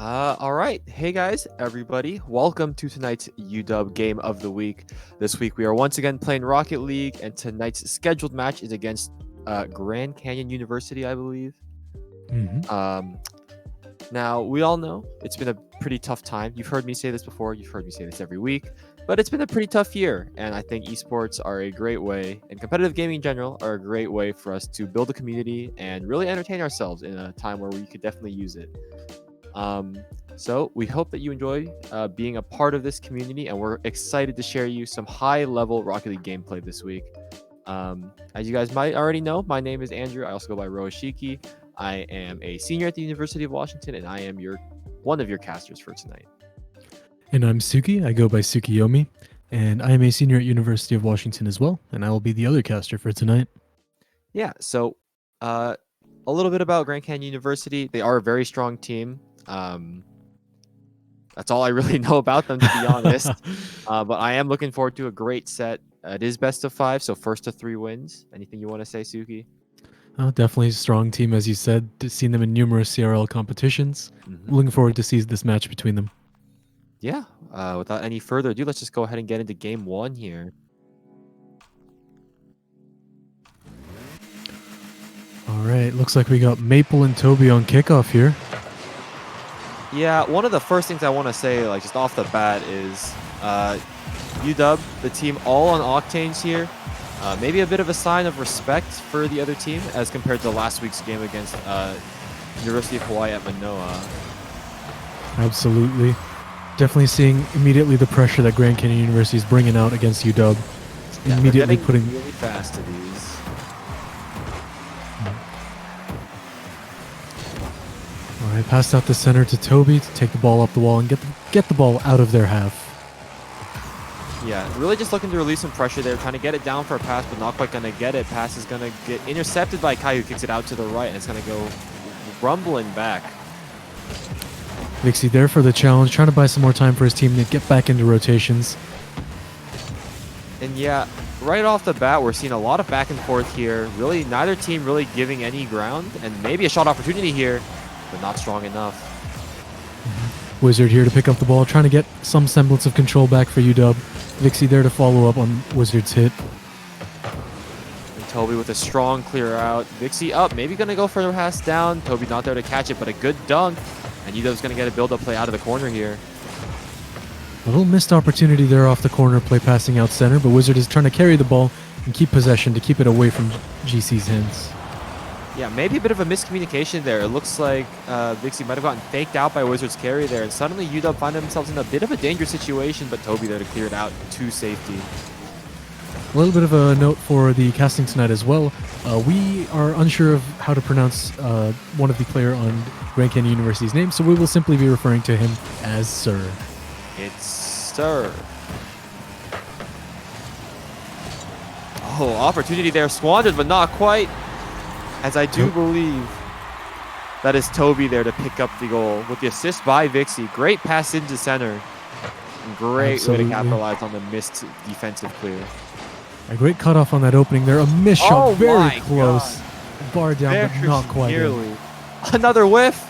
All right. Hey guys, everybody. Welcome to tonight's UW Game of the Week. This week we are once again playing Rocket League, and tonight's scheduled match is against Grand Canyon University, I believe. hmm Um, Now, we all know it's been a pretty tough time. You've heard me say this before, you've heard me say this every week, but it's been a pretty tough year. And I think esports are a great way, and competitive gaming in general, are a great way for us to build a community and really entertain ourselves in a time where we could definitely use it. Um, so we hope that you enjoy being a part of this community, and we're excited to share you some high-level Rocket League gameplay this week. As you guys might already know, my name is Andrew. I also go by Roashiki. I am a senior at the University of Washington, and I am one of your casters for tonight. And I'm Suki. I go by Sukiyomi, and I am a senior at University of Washington as well, and I will be the other caster for tonight. Yeah, so a little bit about Grand Canyon University. They are a very strong team. That's all I really know about them, to be honest. But I am looking forward to a great set. It is best of 5, so first to 3 wins. Anything you want to say, Suki? Definitely a strong team, as you said. Seen them in numerous CRL competitions. Mhm. Looking forward to see this match between them. Yeah, without any further ado, let's just go ahead and get into game 1 here. All right, looks like we got Maple and Toby on kickoff here. Yeah, one of the first things I want to say, like just off the bat, is UW, the team all on Octanes here. Maybe a bit of a sign of respect for the other team as compared to last week's game against University of Hawaii at Manoa. Absolutely. Definitely seeing immediately the pressure that Grand Canyon University is bringing out against UW. Yeah, Immediately they're putting... getting really fast to these. All right, passed out the center to Toby to take the ball up the wall and get the ball out of their half. Yeah, really just looking to release some pressure there, trying to get it down for a pass, but not quite going to get it. Pass is going to get intercepted by Kai, who kicks it out to the right, and it's going to go rumbling back. Vixie there for the challenge, trying to buy some more time for his team to get back into rotations. And yeah, right off the bat, we're seeing a lot of back and forth here. Really, neither team really giving any ground, and maybe a shot opportunity here, but not strong enough. Wizard here to pick up the ball, trying to get some semblance of control back for UW. Vixie there to follow up on Wizard's hit. And Toby with a strong clear out. Vixie up, maybe going to go for the pass down. Toby not there to catch it, but a good dunk. And UW's going to get a build-up play out of the corner here. A little missed opportunity there off the corner play passing out center, but Wizard is trying to carry the ball and keep possession to keep it away from GC's hands. Yeah, maybe a bit of a miscommunication there. It looks like Vixie might have gotten faked out by Wizard's carry there, and suddenly UW find themselves in a bit of a dangerous situation, but Toby there to clear it out to safety. A little bit of a note for the casting tonight as well. We are unsure of how to pronounce one of the player on Grand Canyon University's name, so we will simply be referring to him as Sir. It's Sir. Oh, opportunity there squandered, but not quite. As I do believe that is Toby there to pick up the goal with the assist by Vixie. Great pass into center. Great way to capitalize on the missed defensive clear. A great cutoff on that opening there. A missed shot, very close. God. Bar down, but not quite in. Another whiff.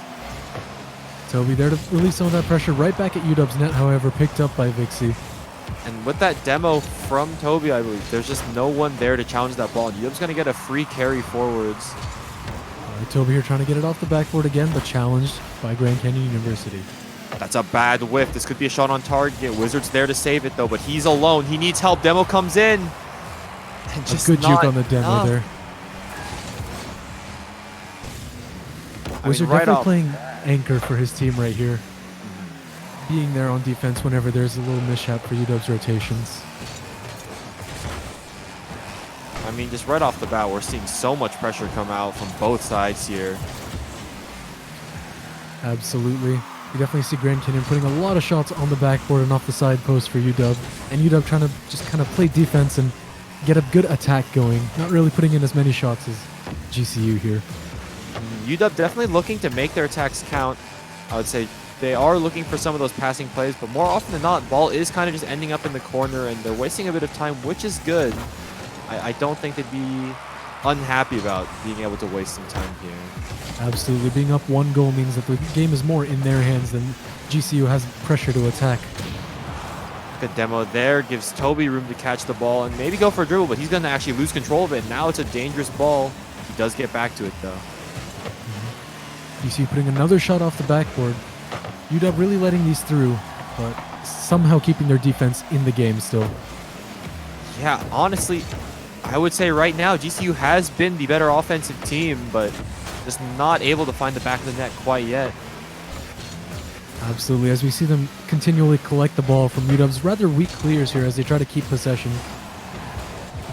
Toby there to release some of that pressure right back at UW's net, however, picked up by Vixie. And with that demo from Toby, I believe, there's just no one there to challenge that ball. UW's going to get a free carry forwards. Toby here trying to get it off the backboard again, but challenged by Grand Canyon University. That's a bad whiff. This could be a shot on target. Wizard's there to save it, though, but he's alone. He needs help. Demo comes in. And just a good juke on the demo there. Wizard definitely playing anchor for his team right here. Being there on defense whenever there's a little mishap for UW's rotations. I mean, just right off the bat, we're seeing so much pressure come out from both sides here. Absolutely. You definitely see Grand Canyon putting a lot of shots on the backboard and off the side post for UW. And UW trying to just kind of play defense and get a good attack going. Not really putting in as many shots as GCU here. UW definitely looking to make their attacks count. I would say they are looking for some of those passing plays, but more often than not, ball is kind of just ending up in the corner, and they're wasting a bit of time, which is good. I don't think they'd be unhappy about being able to waste some time here. Absolutely. Being up 1 goal means that the game is more in their hands than GCU has pressure to attack. Good demo there. Gives Toby room to catch the ball and maybe go for a dribble, but he's going to actually lose control of it. Now it's a dangerous ball. He does get back to it, though. GCU putting another shot off the backboard. UW really letting these through, but somehow keeping their defense in the game still. Yeah, honestly, I would say right now GCU has been the better offensive team, but just not able to find the back of the net quite yet. Absolutely, as we see them continually collect the ball from UW's rather weak clears here as they try to keep possession.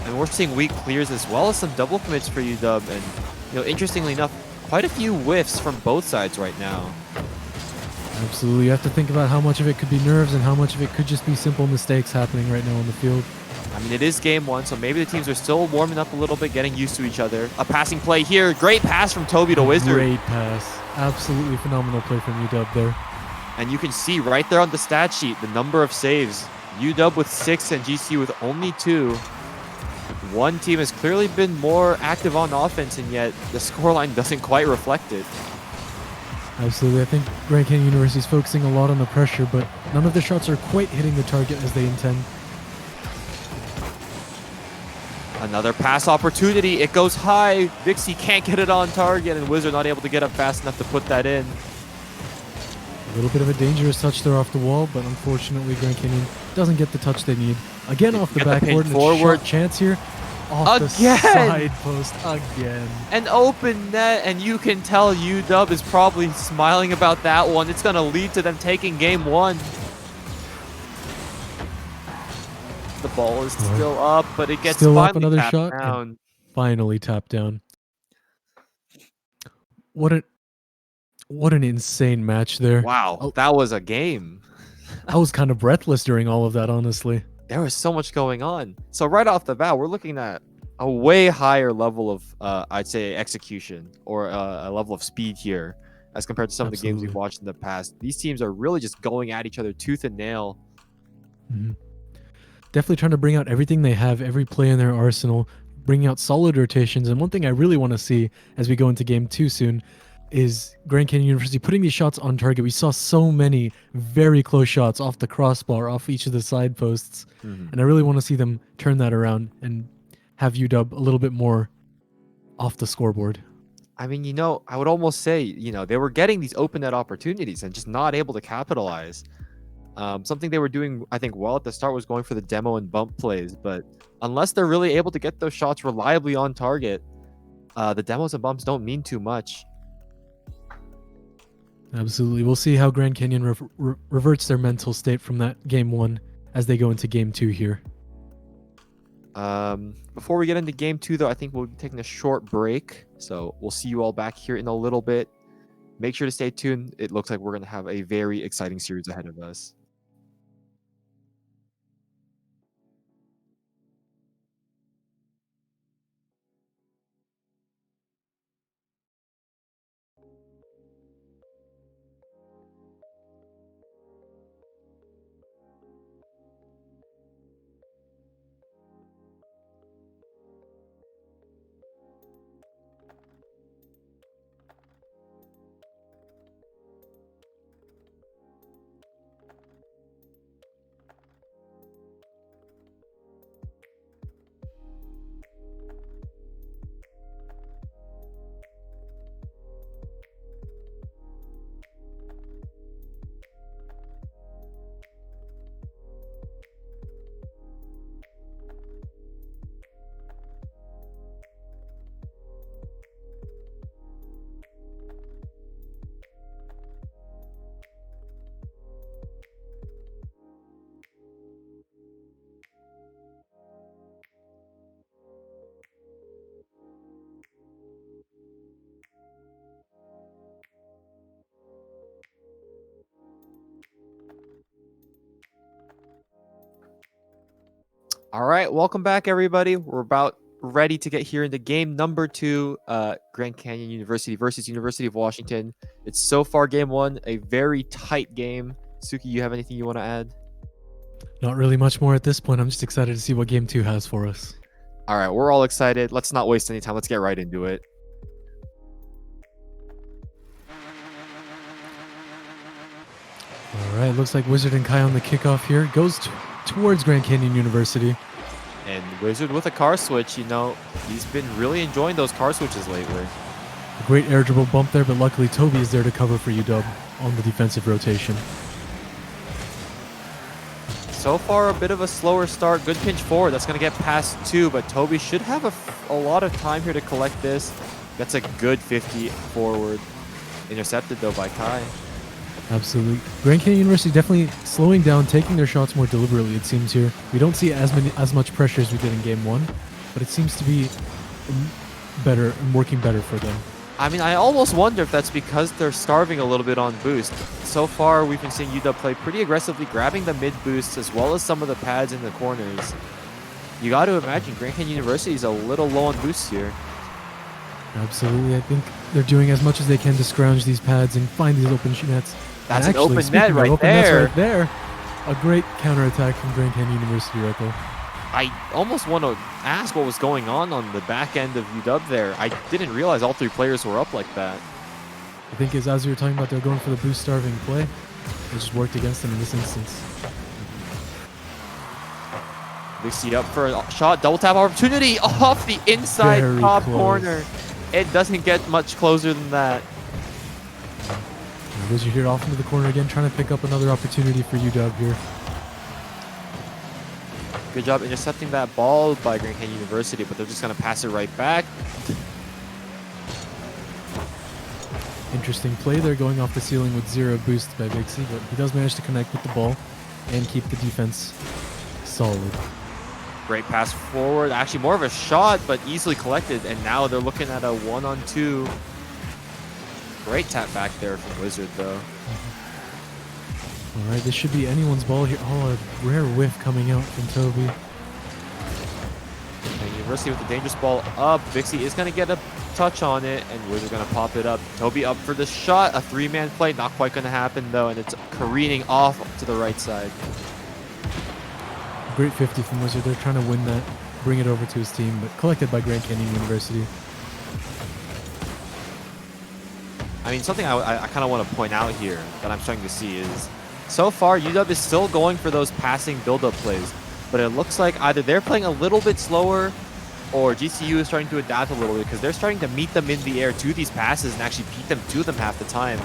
And we're seeing weak clears as well as some double commits for UW, and interestingly enough, quite a few whiffs from both sides right now. Absolutely, you have to think about how much of it could be nerves and how much of it could just be simple mistakes happening right now on the field. I mean, it is game 1, so maybe the teams are still warming up a little bit, getting used to each other. A passing play here. Great pass from Toby to Wizard. Great pass. Absolutely phenomenal play from UW there. And you can see right there on the stat sheet the number of saves. UW with 6 and GCU with only 2. One team has clearly been more active on offense, and yet the scoreline doesn't quite reflect it. Absolutely. I think Grand Canyon University is focusing a lot on the pressure, but none of the shots are quite hitting the target as they intend. Another pass opportunity. It goes high. Vixie can't get it on target, and Wizard not able to get up fast enough to put that in. A little bit of a dangerous touch there off the wall, but unfortunately Grand Canyon doesn't get the touch they need. Again off the backboard, and a shot chance here. Off the side post again. An open net, and you can tell UW is probably smiling about that one. It's going to lead to them taking game 1. The ball is still up, but it gets still up, finally another tapped shot down. Finally tapped down. What an insane match there. Wow, that was a game. I was kind of breathless during all of that, honestly. There was so much going on. So right off the bat, we're looking at a way higher level of, I'd say, execution or a level of speed here as compared to some of the games we've watched in the past. These teams are really just going at each other tooth and nail. Mm-hmm. Definitely trying to bring out everything they have, every play in their arsenal, bringing out solid rotations. And one thing I really want to see as we go into game 2 soon is Grand Canyon University putting these shots on target. We saw so many very close shots off the crossbar, off each of the side posts. And I really want to see them turn that around and have UW a little bit more off the scoreboard. I mean, I would almost say, they were getting these open net opportunities and just not able to capitalize. Something they were doing, I think, well at the start was going for the demo and bump plays. But unless they're really able to get those shots reliably on target, the demos and bumps don't mean too much. Absolutely. We'll see how Grand Canyon reverts their mental state from that game 1 as they go into game 2 here. Before we get into game 2, though, I think we'll be taking a short break. So we'll see you all back here in a little bit. Make sure to stay tuned. It looks like we're going to have a very exciting series ahead of us. All right, welcome back, everybody. We're about ready to get here into game number 2, Grand Canyon University versus University of Washington. It's so far game 1, a very tight game. Suki, you have anything you want to add? Not really much more at this point. I'm just excited to see what game 2 has for us. All right, we're all excited. Let's not waste any time. Let's get right into it. All right, looks like Wizard and Kai on the kickoff here. Goes towards Grand Canyon University. And Wizard with a car switch, you know, he's been really enjoying those car switches lately. A great air dribble bump there, but luckily Toby is there to cover for UW on the defensive rotation. So far, a bit of a slower start. Good pinch forward. That's going to get past 2, but Toby should have a lot of time here to collect this. That's a good 50 forward. Intercepted, though, by Kai. Absolutely. Grand Canyon University definitely slowing down, taking their shots more deliberately, it seems here. We don't see as much pressure as we did in Game 1, but it seems to be better and working better for them. I mean, I almost wonder if that's because they're starving a little bit on boost. So far, we've been seeing UW play pretty aggressively, grabbing the mid boosts as well as some of the pads in the corners. You got to imagine Grand Canyon University is a little low on boosts here. Absolutely. I think they're doing as much as they can to scrounge these pads and find these open nets. That's an open net right there. A great counterattack from Grand Canyon University right there. I almost want to ask what was going on the back end of UW there. I didn't realize all 3 players were up like that. I think as you were talking about, they're going for the boost starving play. It just worked against them in this instance. Vixie up for a shot, double tap opportunity off the inside Very top close. corner. It doesn't get much closer than that. Wizard here off into the corner again, trying to pick up another opportunity for UW here. Good job intercepting that ball by Grand Canyon University, but they're just going to pass it right back. Interesting play there, going off the ceiling with 0 boost by Vixie, but he does manage to connect with the ball and keep the defense solid. Great pass forward. Actually, more of a shot, but easily collected. And now they're looking at a 1-on-2. Great tap back there from Wizard, though. All right, this should be anyone's ball here. Oh, a rare whiff coming out from Toby. And University with the dangerous ball up. Vixie is going to get a touch on it, and Wizard going to pop it up. Toby up for the shot. A 3-man play. Not quite going to happen, though, and it's careening off to the right side. Great 50 from Wizard. They're trying to win that, bring it over to his team, but collected by Grand Canyon University. I mean, something I kind of want to point out here that I'm starting to see is, so far, UW is still going for those passing build-up plays, but it looks like either they're playing a little bit slower or GCU is starting to adapt a little bit because they're starting to meet them in the air to these passes and actually beat them to them half the time.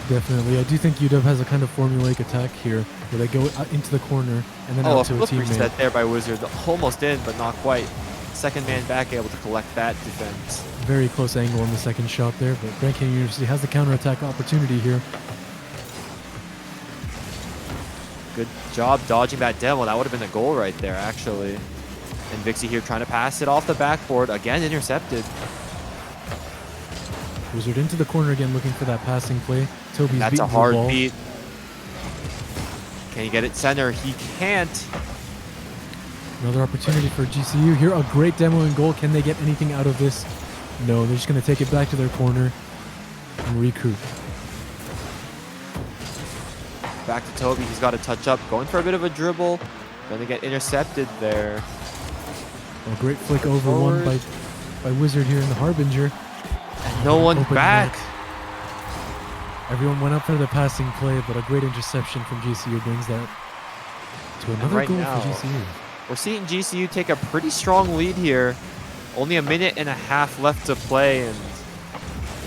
Definitely. I do think UW has a kind of formulaic attack here where they go into the corner and then out to a flip teammate. reset there by Wizard. Almost in, but not quite. Second man back, able to collect that defense. Very close angle on the second shot there, but Grand Canyon University has the counterattack opportunity here. Good job dodging that demo. That would have been a goal right there, actually. And Vixie here trying to pass it off the backboard. Again, intercepted. Wizard into the corner again, looking for that passing play. Toby's That's beating a hard the ball. beat. Can he get it center? He can't. Another opportunity for GCU here. A great demo in goal. Can they get anything out of this? No, they're just going to take it back to their corner and recoup. Back to Toby. He's got to touch up. Going for a bit of a dribble. Gonna get intercepted there. A great flick over one by Wizard here in the Harbinger. And no one Open back. net. Everyone went up for the passing play, but a great interception from GCU brings that to another right goal now, for GCU. We're seeing GCU take a pretty strong lead here. Only a minute and a half left to play, and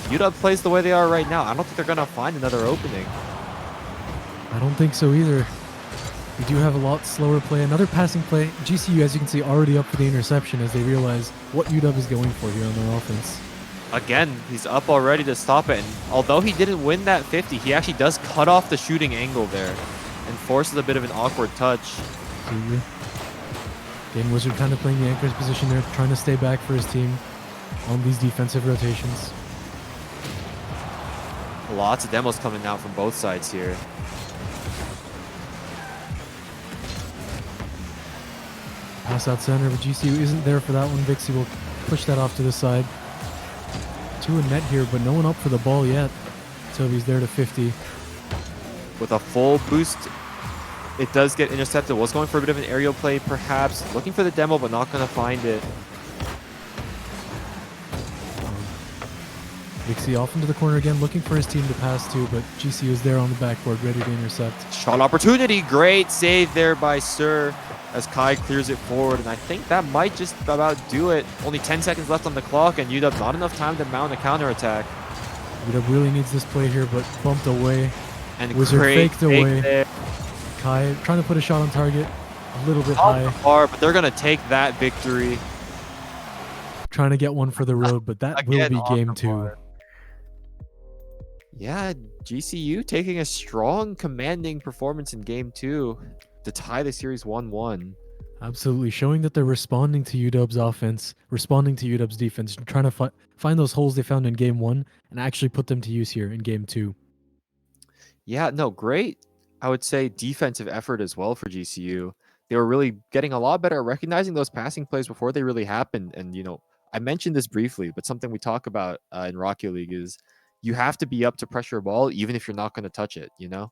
UW plays the way they are right now. I don't think they're going to find another opening. I don't think so either. We do have a lot slower play. Another passing play. GCU, as you can see, already up for the interception as they realize what UW is going for here on their offense. Again, he's up already to stop it. And although he didn't win that 50, he actually does cut off the shooting angle there and forces a bit of an awkward touch. Again, Wizard kind of playing the anchor's position there, trying to stay back for his team on these defensive rotations. Lots of demos coming out from both sides here. Pass out center, but GCU isn't there for that one. Vixie will push that off to the side. To a net here, but no one up for the ball yet. Toby's there to 50. With a full boost It does get intercepted. Was going for a bit of an aerial play, perhaps. Looking for the demo, but not going to find it. Vixie off into the corner again, looking for his team to pass to, but GCU is there on the backboard, ready to intercept. Shot opportunity. Great save there by Sir as Kai clears it forward. And I think that might just about do it. Only 10 seconds left on the clock, and UW not enough time to mount a counterattack. UW really needs this play here, but bumped away. And Wizard great faked away. there. Kai trying to put a shot on target, a little bit high. Far, but they're going to take that victory. Trying to get one for the road, but that will be game 2. Yeah, GCU taking a strong, commanding performance in game 2 to tie the series 1-1. Absolutely, showing that they're responding to UW's offense, responding to UW's defense, and trying to find those holes they found in game 1 and actually put them to use here in game 2. Yeah, no, great. I would say defensive effort as well for GCU. They were really getting a lot better at recognizing those passing plays before they really happened. And, you know, I mentioned this briefly, but something we talk about in Rocket League is you have to be up to pressure a ball, even if you're not going to touch it, you know?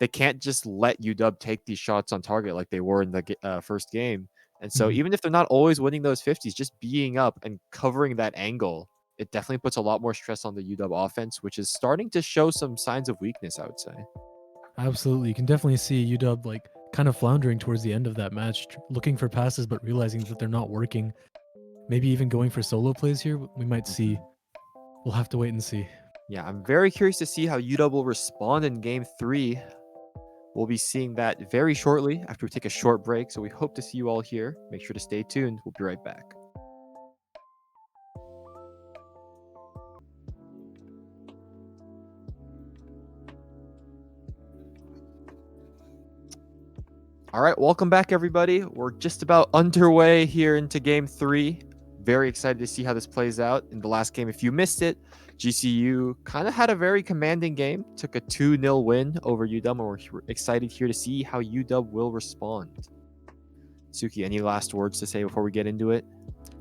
They can't just let UW take these shots on target like they were in the first game. And so even if they're not always winning those 50s, just being up and covering that angle, it definitely puts a lot more stress on the UW offense, which is starting to show some signs of weakness, I would say. Absolutely. You can definitely see UW like kind of floundering towards the end of that match, looking for passes, but realizing that they're not working. Maybe even going for solo plays here. We might see. We'll have to wait and see. Yeah, I'm very curious to see how UW will respond in game 3. We'll be seeing that very shortly after we take a short break. So we hope to see you all here. Make sure to stay tuned. We'll be right back. All right, welcome back, everybody. We're just about underway here into game 3. Very excited to see how this plays out. In the last game, if you missed it, GCU kind of had a very commanding game, took a 2-0 win over UW, and we're excited here to see how UW will respond. Suki, any last words to say before we get into it?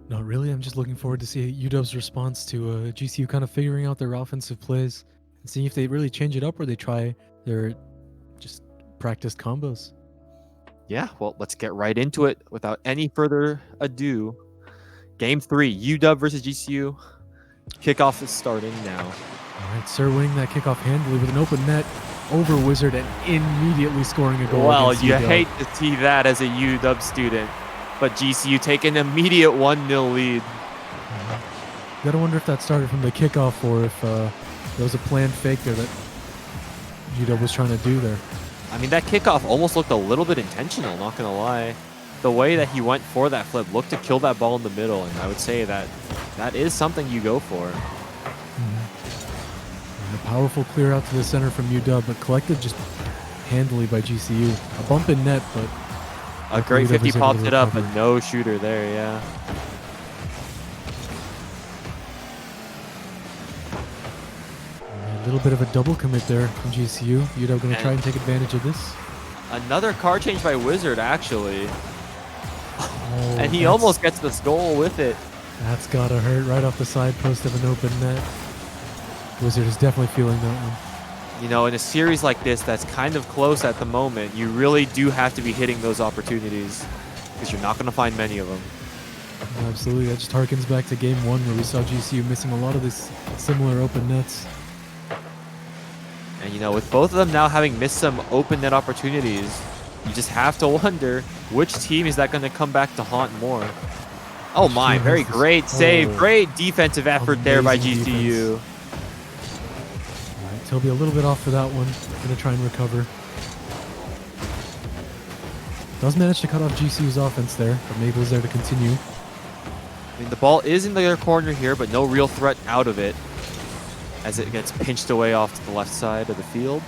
Not really. I'm just looking forward to see UW's response to GCU kind of figuring out their offensive plays and seeing if they really change it up or they try their just practiced combos. Yeah, well, let's get right into it without any further ado. Game 3, UW versus GCU. Kickoff is starting now. All right, Sir winning that kickoff handily with an open net over Wizard and immediately scoring a goal. Well, you hate to see that as a UW student, but GCU take an immediate 1-0 lead. You gotta wonder if that started from the kickoff or if there was a planned fake there that UW was trying to do there. I mean, that kickoff almost looked a little bit intentional, not going to lie. The way that he went for that flip looked to kill that ball in the middle, and I would say that that is something you go for. And a powerful clear out to the center from UW, but collected just handily by GCU. A bump in net, but a great 50 popped it up, but no shooter there, yeah. A little bit of a double commit there from GCU. UW going to try and take advantage of this. Another card change by Wizard, actually. Oh, and he almost gets this goal with it. That's got to hurt right off the side post of an open net. Wizard is definitely feeling that one. You know, in a series like this that's kind of close at the moment, you really do have to be hitting those opportunities because you're not going to find many of them. Absolutely. That just harkens back to game 1 where we saw GCU missing a lot of these similar open nets. And, you know, with both of them now having missed some open net opportunities, you just have to wonder which team is that going to come back to haunt more. Oh my, very great save. Great defensive effort there by GCU. All right, Toby a little bit off for that one. Going to try and recover. Does manage to cut off GCU's offense there, but Mabel's there to continue. I mean, the ball is in their corner here, but no real threat out of it as it gets pinched away off to the left side of the field.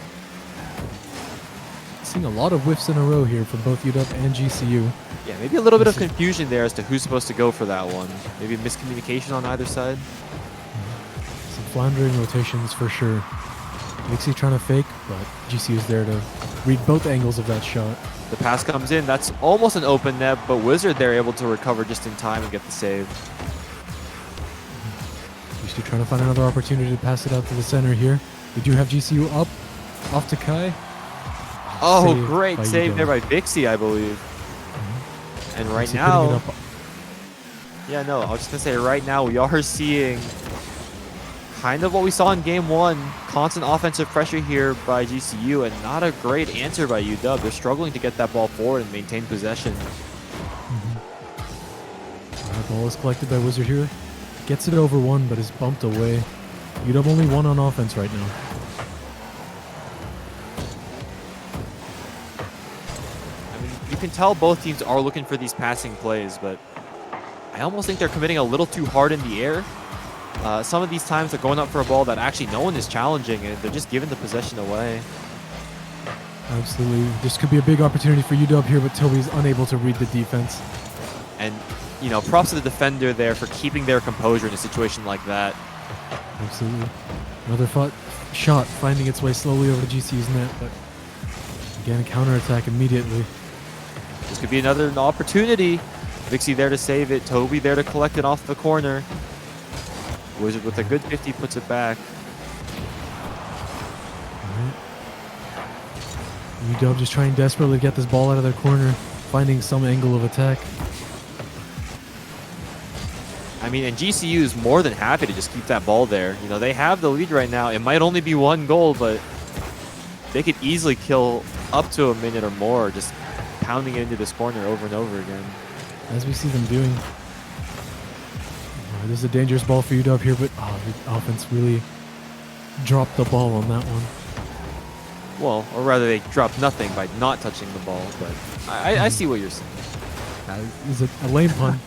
Seeing a lot of whiffs in a row here from both UW and GCU. Yeah, maybe a little bit of confusion there as to who's supposed to go for that one. Maybe miscommunication on either side. Some floundering rotations for sure. Vixie trying to fake, but GCU is there to read both angles of that shot. The pass comes in. That's almost an open net, but Wizard there able to recover just in time and get the save. GCU trying to find another opportunity to pass it out to the center here. We do have GCU up, off to Kai. Oh, saved great by save UW. there by Vixie, I believe. And right Vixie putting it now, up. yeah, no, I was just gonna say right now we are seeing kind of what we saw in game 1. Constant offensive pressure here by GCU and not a great answer by UW. They're struggling to get that ball forward and maintain possession. Ball is collected by Wizard here. Gets it over one, but is bumped away. UW only one on offense right now. I mean, you can tell both teams are looking for these passing plays, but I almost think they're committing a little too hard in the air. Some of these times they're going up for a ball that actually no one is challenging, and they're just giving the possession away. Absolutely. This could be a big opportunity for UW here, but Toby's unable to read the defense. And, you know, props to the defender there for keeping their composure in a situation like that. Absolutely. Another shot finding its way slowly over to GCU's net, but again, a counterattack immediately. This could be another opportunity. Vixie there to save it. Toby there to collect it off the corner. Wizard with a good 50 puts it back. UW just trying desperately to get this ball out of their corner, finding some angle of attack. I mean, and GCU is more than happy to just keep that ball there. You know, they have the lead right now. It might only be one goal, but they could easily kill up to a minute or more just pounding it into this corner over and over again. As we see them doing. This is a dangerous ball for UW here, but the offense really dropped the ball on that one. Well, or rather they dropped nothing by not touching the ball, but I see what you're saying. Is it a lame pun?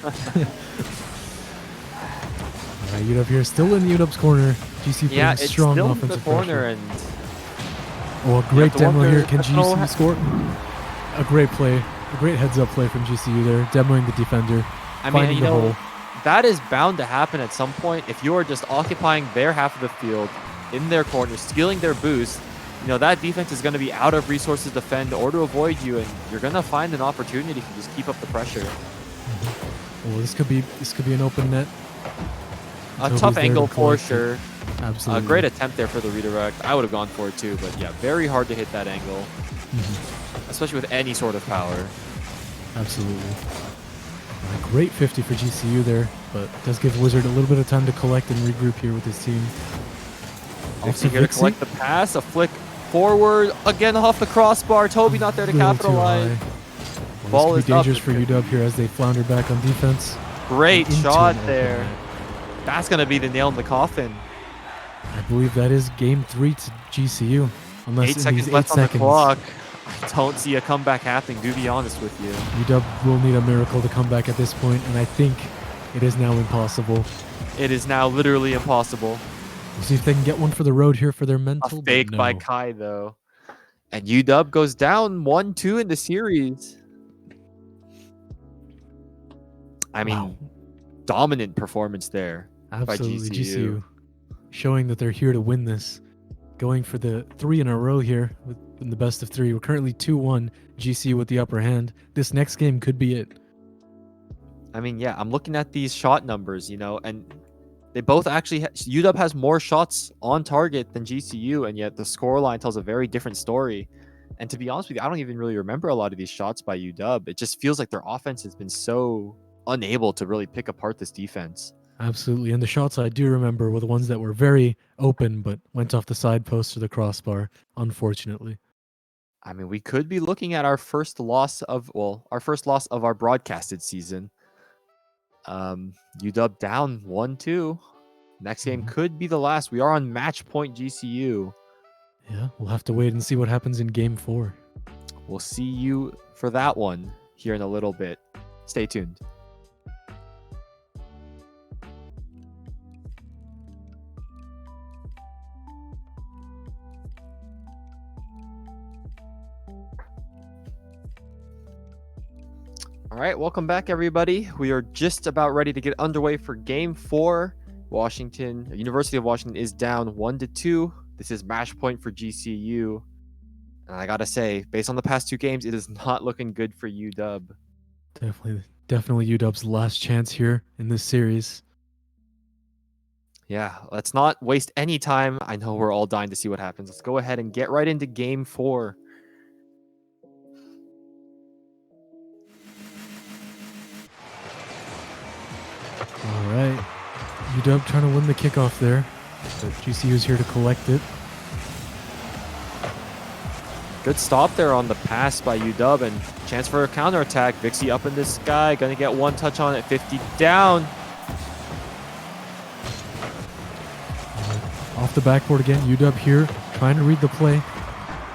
Alright, UW here still in UW's corner. GC putting Yeah, it's strong still in offensive the corner, pressure. and Oh, a great demo here. Can GCU ha- score? A great play. A great heads-up play from GCU there, demoing the defender, I mean, finding you the know, hole. that is bound to happen at some point. If you are just occupying their half of the field, in their corner, stealing their boost, you know, that defense is going to be out of resources to defend or to avoid you, and you're going to find an opportunity to just keep up the pressure. Well, this could be an open net. A Toby's tough there angle to for collect it. sure. Absolutely. A great attempt there for the redirect. I would have gone for it too, but yeah, very hard to hit that angle, especially with any sort of power. Absolutely. A great 50 for GCU there, but does give Wizard a little bit of time to collect and regroup here with his team. Vixie here to collect the pass, a flick forward, again off the crossbar. Toby not there to capitalize. Well, Ball this is could be up. dangerous for UW here as they flounder back on defense. Great Into shot an open there. net. That's going to be the nail in the coffin. I believe that is game 3 to GCU. Unless 8 in seconds these left 8 on the seconds, clock. I don't see a comeback happening, to be honest with you. UW will need a miracle to come back at this point, and I think it is now impossible. It is now literally impossible. We'll see if they can get one for the road here for their A mental. but fake by no. Kai, though. And UW goes down 1-2 in the series. I mean, Wow. dominant performance there. Absolutely, GCU. GCU showing that they're here to win this. Going for the 3 in a row here in the best of 3. We're currently 2-1, GCU with the upper hand. This next game could be it. I mean, yeah, I'm looking at these shot numbers, you know, and they both actually UW has more shots on target than GCU, and yet the scoreline tells a very different story. And to be honest with you, I don't even really remember a lot of these shots by UW. It just feels like their offense has been so unable to really pick apart this defense. Absolutely, and the shots I do remember were the ones that were very open but went off the side post or the crossbar, unfortunately. I mean, we could be looking at our first loss of our broadcasted season. UW down 1-2. Next game could be the last. We are on match point GCU. Yeah, we'll have to wait and see what happens in game 4. We'll see you for that one here in a little bit. Stay tuned. All right, welcome back, everybody. We are just about ready to get underway for Game 4. University of Washington is down 1-2. This is match point for GCU. And I gotta say, based on the past 2 games, it is not looking good for UW. Definitely UW's last chance here in this series. Yeah, let's not waste any time. I know we're all dying to see what happens. Let's go ahead and get right into Game 4. UW trying to win the kickoff there, but GCU is here to collect it. Good stop there on the pass by UW, and chance for a counterattack. Vixie up in the sky, gonna get one touch on it, 50 down. Off the backboard again, UW here, trying to read the play.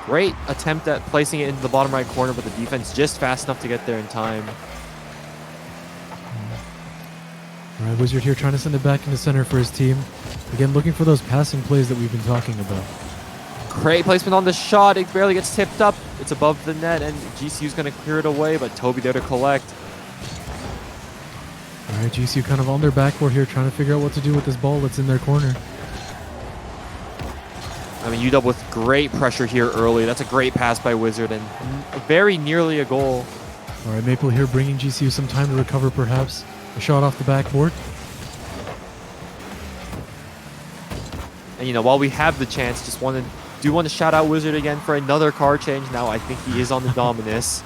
Great attempt at placing it into the bottom right corner, but the defense just fast enough to get there in time. All right, Wizard here trying to send it back into center for his team. Again, looking for those passing plays that we've been talking about. Great placement on the shot. It barely gets tipped up. It's above the net, and GCU's going to clear it away, but Toby there to collect. All right, GCU kind of on their backboard here, trying to figure out what to do with this ball that's in their corner. I mean, UW with great pressure here early. That's a great pass by Wizard, and very nearly a goal. All right, Maple here bringing GCU some time to recover, perhaps. A shot off the backboard. And, you know, while we have the chance, do want to shout out Wizard again for another car change. Now I think he is on the Dominus.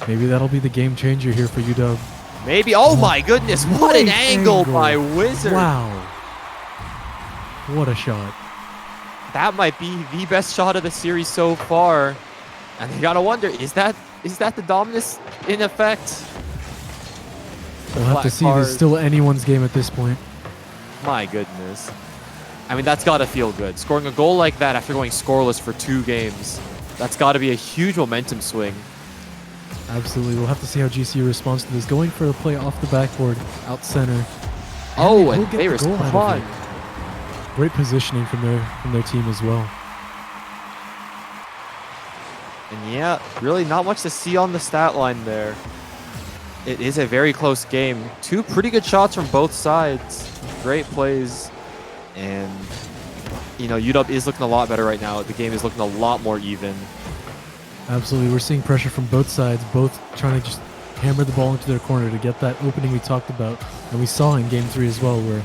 Maybe that'll be the game changer here for UW. Maybe. Oh my goodness, what an angle by Wizard. Wow. What a shot. That might be the best shot of the series so far. And you gotta wonder, is that the Dominus in effect? We'll have to see. There's still anyone's game at this point. My goodness. I mean, that's got to feel good. Scoring a goal like that after going scoreless for 2 games. That's got to be a huge momentum swing. Absolutely. We'll have to see how GCU responds to this. Going for a play off the backboard, out center. Oh, and they respond. Great positioning from their team as well. And yeah, really not much to see on the stat line there. It is a very close game. 2 pretty good shots from both sides. Great plays. And, you know, UW is looking a lot better right now. The game is looking a lot more even. Absolutely. We're seeing pressure from both sides, both trying to just hammer the ball into their corner to get that opening we talked about. And we saw in Game 3 as well, where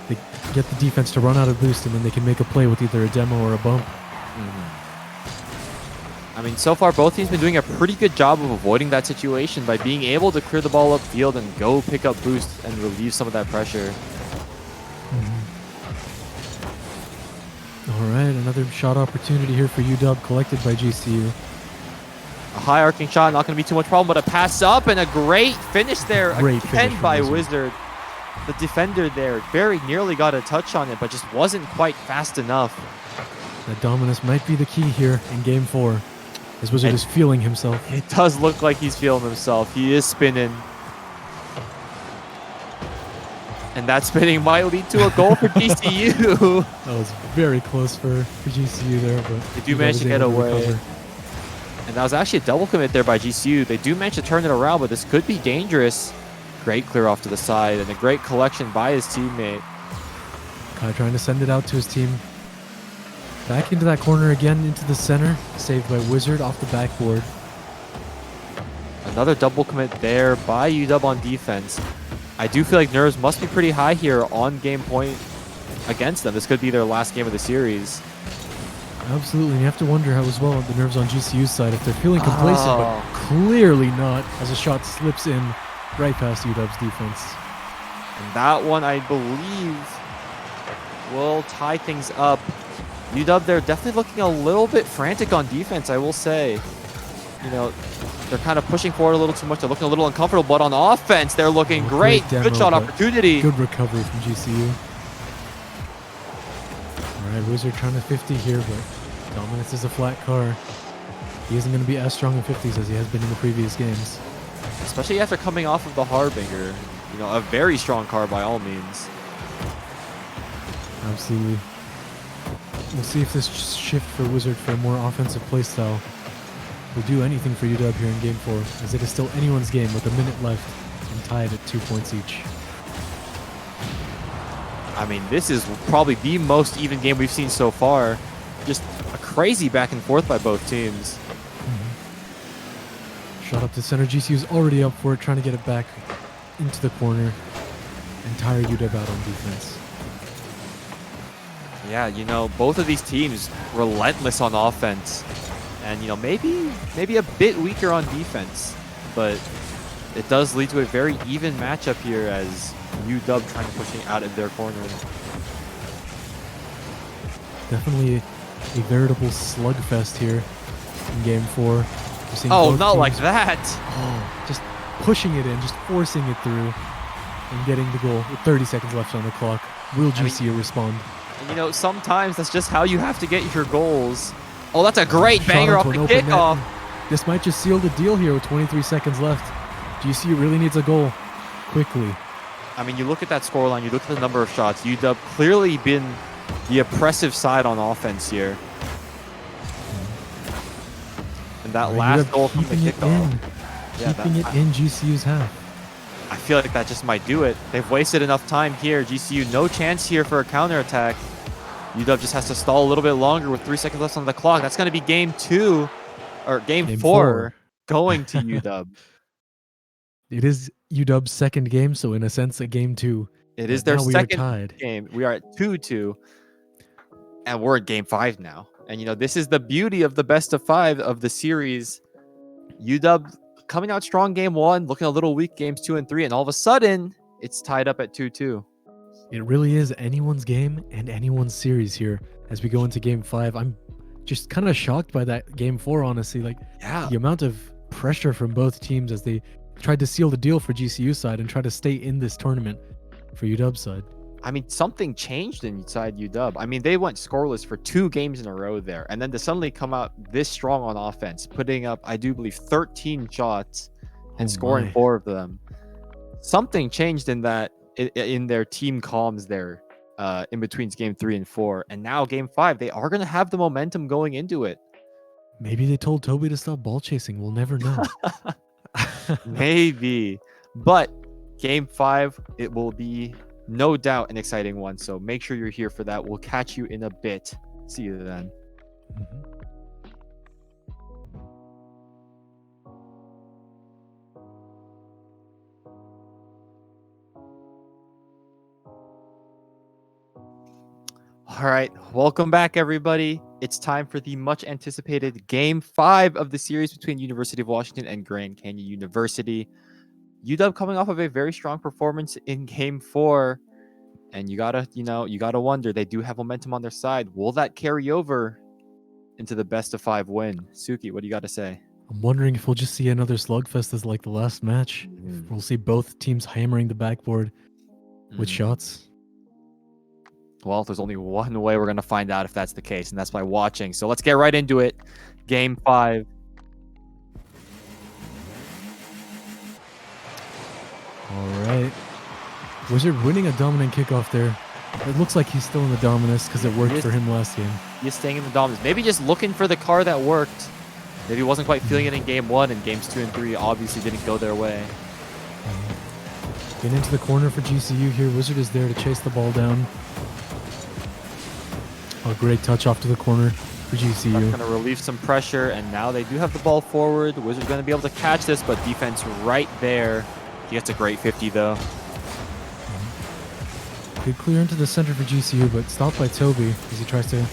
they get the defense to run out of boost and then they can make a play with either a demo or a bump. I mean, so far both teams have been doing a pretty good job of avoiding that situation by being able to clear the ball upfield and go pick up boost and relieve some of that pressure. All right, another shot opportunity here for UW, collected by GCU. A high arcing shot, not going to be too much problem, but a pass up and a great finish there. Great again finish by Wizard. Wizard. The defender there very nearly got a touch on it, but just wasn't quite fast enough. That Dominus might be the key here in Game 4, as Wizard is feeling himself. It does look like he's feeling himself. He is spinning. And that spinning might lead to a goal for GCU. That was very close for GCU there, but They do manage to get away. recover. And that was actually a double commit there by GCU. They do manage to turn it around, but this could be dangerous. Great clear off to the side and a great collection by his teammate. Kai trying to send it out to his team. Back into that corner again, into the center. Saved by Wizard off the backboard. Another double commit there by UW on defense. I do feel like nerves must be pretty high here on game point against them. This could be their last game of the series. Absolutely. And you have to wonder how as well the nerves on GCU's side, if they're feeling complacent, but clearly not, as a shot slips in right past UW's defense. And that one, I believe, will tie things up. UW, they're definitely looking a little bit frantic on defense, I will say. You know, they're kind of pushing forward a little too much. They're looking a little uncomfortable, but on offense, they're looking great. Demo, Good shot opportunity. Good recovery from GCU. All right, Wizard trying to 50 here, but Dominus is a flat car. He isn't going to be as strong in 50s as he has been in the previous games. Especially after coming off of the Harbinger. You know, a very strong car by all means. Absolutely. We'll see if this shift for Wizard for a more offensive playstyle will do anything for UW here in Game 4, as it is still anyone's game with a minute left and tied at 2 points each. I mean, this is probably the most even game we've seen so far. Just a crazy back and forth by both teams. Shot up to center. GCU's already up for it, trying to get it back into the corner and tire UW out on defense. Yeah, you know, both of these teams relentless on offense. And, you know, maybe a bit weaker on defense. But it does lead to a very even matchup here as UW trying to push it out of their corner. Definitely a veritable slugfest here in Game 4. Oh, not like that! Oh, just pushing it in, just forcing it through, and getting the goal with 30 seconds left on the clock. Will GCU respond? And you know, sometimes that's just how you have to get your goals. Oh, that's a great banger off the kickoff. This might just seal the deal here with 23 seconds left. GCU really needs a goal quickly. I mean, you look at that scoreline, you look at the number of shots. UW clearly been the oppressive side on offense here. And that last goal from the kickoff. Keeping it in GCU's half. I feel like that just might do it. They've wasted enough time here. GCU, no chance here for a counterattack. UW just has to stall a little bit longer with 3 seconds left on the clock. That's going to be game 2, or game 4 going to UW. It is UW's second game, so in a sense, a game 2. It is their second game. We are at 2-2, and we're at game 5 now. And, you know, this is the beauty of the best of 5 of the series. UW coming out strong game 1, looking a little weak games 2 and 3, and all of a sudden, it's tied up at 2-2. It really is anyone's game and anyone's series here as we go into game 5. I'm just kind of shocked by that game 4, honestly. Like, the amount of pressure from both teams as they tried to seal the deal for GCU side and try to stay in this tournament for UW side. I mean, something changed inside UW. I mean, they went scoreless for 2 games in a row there. And then to suddenly come out this strong on offense, putting up, I do believe, 13 shots and scoring 4 of them. Something changed in that, in their team comms there in between game 3 and 4. And now game 5, they are going to have the momentum going into it. Maybe they told Toby to stop ball chasing. We'll never know. Maybe. But game 5, it will be no doubt an exciting one. So make sure you're here for that. We'll catch you in a bit. See you then. All right, welcome back, everybody. It's time for the much anticipated game 5 of the series between University of Washington and Grand Canyon University. UW coming off of a very strong performance in game 4, and you gotta wonder, they do have momentum on their side. Will that carry over into the best of 5 win? Suki, what do you got to say? I'm wondering if we'll just see another slugfest as like the last match. If we'll see both teams hammering the backboard with shots. Well, there's only one way we're going to find out if that's the case, and that's by watching. So let's get right into it. Game 5. All right. Wizard winning a dominant kickoff there. It looks like he's still in the dominus because it worked for him last game. He's staying in the dominus. Maybe just looking for the car that worked. Maybe he wasn't quite feeling it in game 1, and games 2 and 3 obviously didn't go their way. Get into the corner for GCU here. Wizard is there to chase the ball down. A great touch off to the corner for GCU. That's going to relieve some pressure, and now they do have the ball forward. Wizard's going to be able to catch this, but defense right there. He gets a great 50, though. Good clear into the center for GCU, but stopped by Toby as he tries to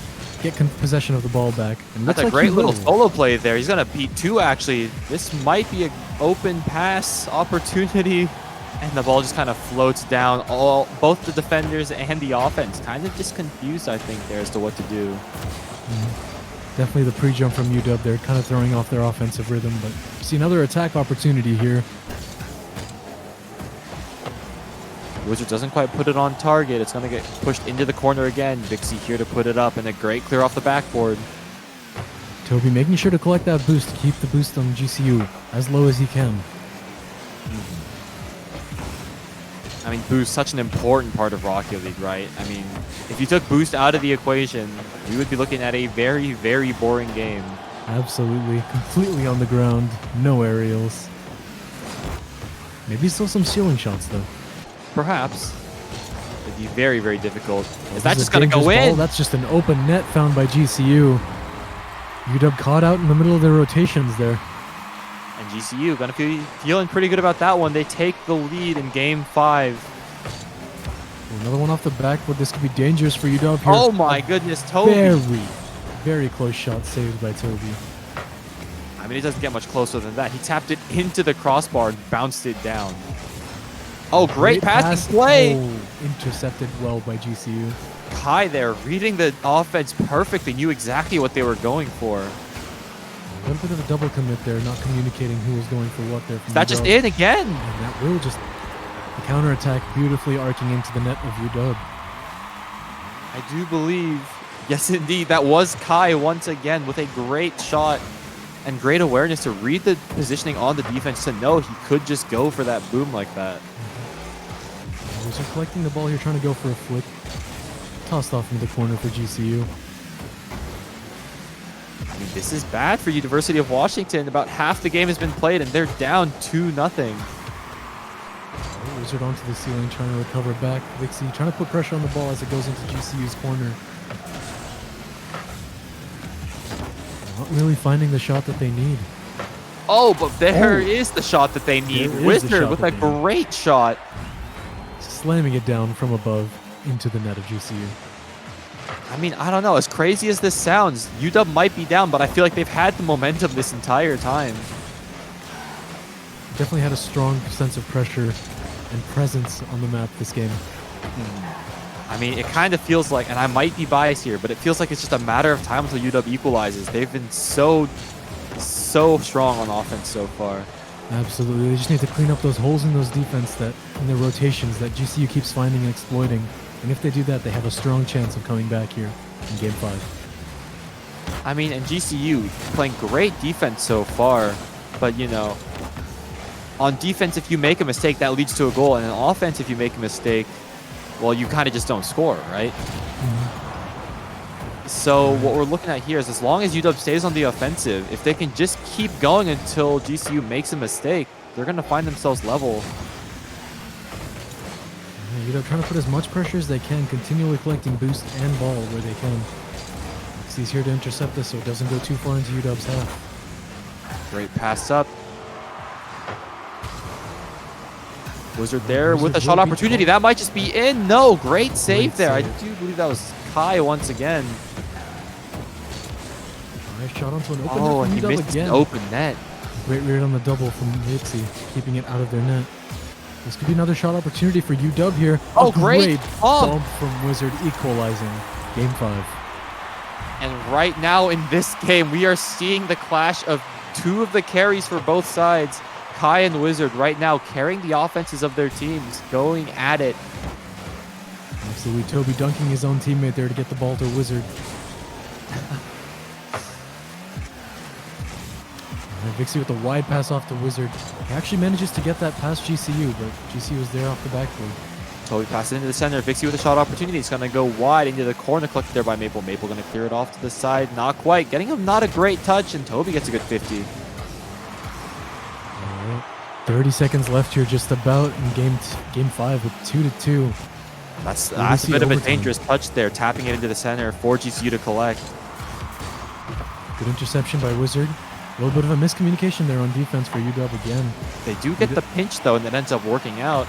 get possession of the ball back. And that's a great little solo play there. He's going to beat 2, actually. This might be an open pass opportunity. And the ball just kind of floats down. Both the defenders and the offense kind of just confused, I think, there as to what to do. Definitely the pre-jump from UW. They're kind of throwing off their offensive rhythm, but see another attack opportunity here. Wizard doesn't quite put it on target. It's going to get pushed into the corner again. Vixie here to put it up, and a great clear off the backboard. Toby making sure to collect that boost, keep the boost on GCU as low as he can. I mean, boost, such an important part of Rocket League, right? I mean, if you took boost out of the equation, we would be looking at a very, very boring game. Absolutely. Completely on the ground. No aerials. Maybe still some ceiling shots, though. Perhaps. It'd be very, very difficult. Is that just going to go in? That's just an open net found by GCU. UW caught out in the middle of their rotations there. And GCU going to be feeling pretty good about that one. They take the lead in game 5. Another one off the backboard. This could be dangerous for UW here. Oh my goodness, Toby. Very close shot saved by Toby. I mean, it doesn't get much closer than that. He tapped it into the crossbar and bounced it down. Oh, great pass and play. Oh, intercepted well by GCU. Kai there, reading the offense perfectly, knew exactly what they were going for. A little bit of a double commit there, not communicating who was going for what there. Is that just in again? And that will just the counterattack beautifully arcing into the net of UW. I do believe, yes indeed, that was Kai once again with a great shot and great awareness to read the positioning on the defense to know he could just go for that boom like that. Wizard collecting the ball here, trying to go for a flip. Tossed off into the corner for GCU. I mean, this is bad for University of Washington. About half the game has been played and they're down 2-0. Wizard onto the ceiling, trying to recover back. Vixie trying to put pressure on the ball as it goes into GCU's corner. Not really finding the shot that they need. Oh, but there is the shot that they need. Wizard with a great shot. Slamming it down from above into the net of GCU. I mean, I don't know. As crazy as this sounds, UW might be down, but I feel like they've had the momentum this entire time. Definitely had a strong sense of pressure and presence on the map this game. I mean, it kind of feels like, and I might be biased here, but it feels like it's just a matter of time until UW equalizes. They've been so strong on offense so far. Absolutely. They just need to clean up those holes in those defense that in their rotations that GCU keeps finding and exploiting. And if they do that, they have a strong chance of coming back here in Game 5. I mean, and GCU playing great defense so far, but you know, on defense, if you make a mistake, that leads to a goal. And on offense, if you make a mistake, well, you kind of just don't score, right? So what we're looking at here is as long as UW stays on the offensive, if they can just keep going until GCU makes a mistake, they're going to find themselves level. UW trying to put as much pressure as they can, continually collecting boost and ball where they can. He's here to intercept this so it doesn't go too far into UW's half. Great pass up. Wizard there with a shot opportunity. That might just be in. No, great save there. I do believe that was Kai once again. Nice shot onto an open net. Oh, and he missed an open net. Great read on the double from Vixie, keeping it out of their net. This could be another shot opportunity for UW here. Oh, great bump from Wizard, equalizing Game 5. And right now in this game, we are seeing the clash of two of the carries for both sides. Kai and Wizard right now carrying the offenses of their teams, going at it. Absolutely, Toby dunking his own teammate there to get the ball to Wizard. Vixie with a wide pass off to Wizard. He actually manages to get that past GCU, but GCU was there off the backboard. Toby passes into the center. Vixie with a shot opportunity. He's going to go wide into the corner, collected there by Maple. Maple going to clear it off to the side. Not quite. Getting him not a great touch, and Toby gets a good 50. 30 seconds left here, just about in game 5 with 2-2. That's a bit of a dangerous touch there, tapping it into the center for GCU to collect. Good interception by Wizard. A little bit of a miscommunication there on defense for UW again. They do get the pinch though, and that ends up working out.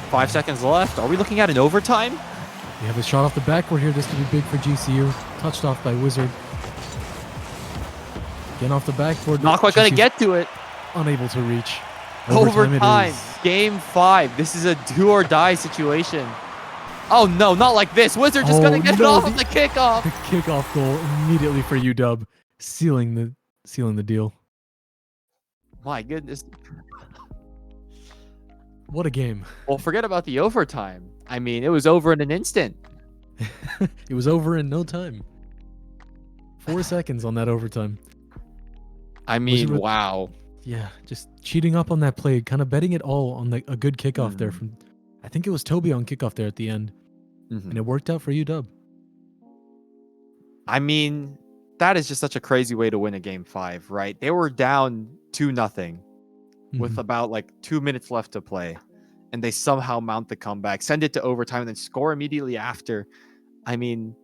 5 seconds left. Are we looking at an overtime? We have a shot off the backboard here. This could be big for GCU. Touched off by Wizard. Again off the backboard. Not quite going to get to it. Unable to reach. Overtime. Game 5. This is a do or die situation. Oh no, not like this. Wizard just going to get it off of the kickoff. The kickoff goal immediately for UW, sealing the deal. My goodness. What a game. Well, forget about the overtime. I mean, it was over in an instant. It was over in no time. 4 seconds on that overtime. I mean, wow. Yeah, just cheating up on that play, kind of betting it all on a good kickoff there from, I think it was Toby on kickoff there at the end. And it worked out for UW. I mean, that is just such a crazy way to win a game 5, right? They were down 2-0 with about like 2 minutes left to play, and they somehow mount the comeback, send it to overtime, and then score immediately after. I mean,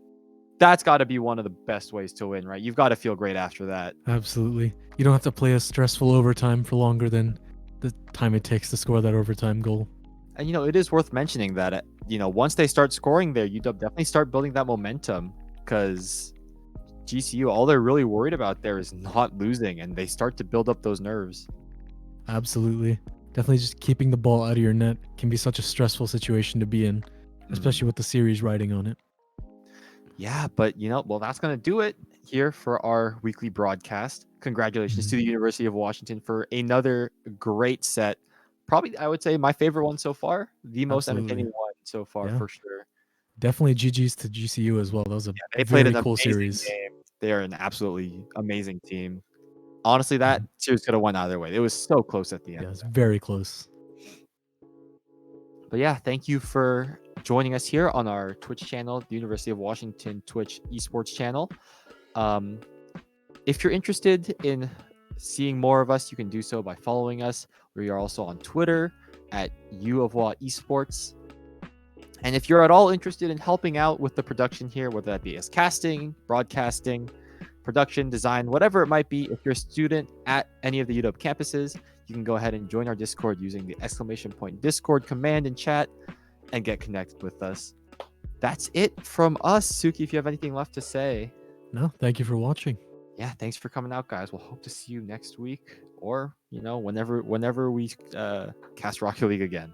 that's got to be one of the best ways to win, right? You've got to feel great after that. Absolutely. You don't have to play a stressful overtime for longer than the time it takes to score that overtime goal. And, you know, it is worth mentioning that, you know, once they start scoring there, UW definitely start building that momentum, because GCU, all they're really worried about there is not losing, and they start to build up those nerves. Absolutely. Definitely just keeping the ball out of your net can be such a stressful situation to be in, especially with the series riding on it. Yeah, but well, that's going to do it here for our weekly broadcast. Congratulations to the University of Washington for another great set. Probably, I would say, my favorite one so far. The most entertaining one so far, Yeah. for sure. Definitely GG's to GCU as well. That was a They played very an cool amazing series. game. They are an absolutely amazing team. Honestly, that series could have went either way. It was so close at the end. Yeah, it's very close. But yeah, thank you for joining us here on our Twitch channel, the University of Washington Twitch Esports channel. If you're interested in seeing more of us, you can do so by following us. We are also on Twitter at U of Wa Esports. And if you're at all interested in helping out with the production here, whether that be as casting, broadcasting, production, design, whatever it might be, if you're a student at any of the UW campuses, you can go ahead and join our Discord using the !Discord command in chat and get connected with us. That's it from us. Suki, if you have anything left to say. No, thank you for watching. Yeah, thanks for coming out, guys. We'll hope to see you next week, or whenever we cast Rocket League again.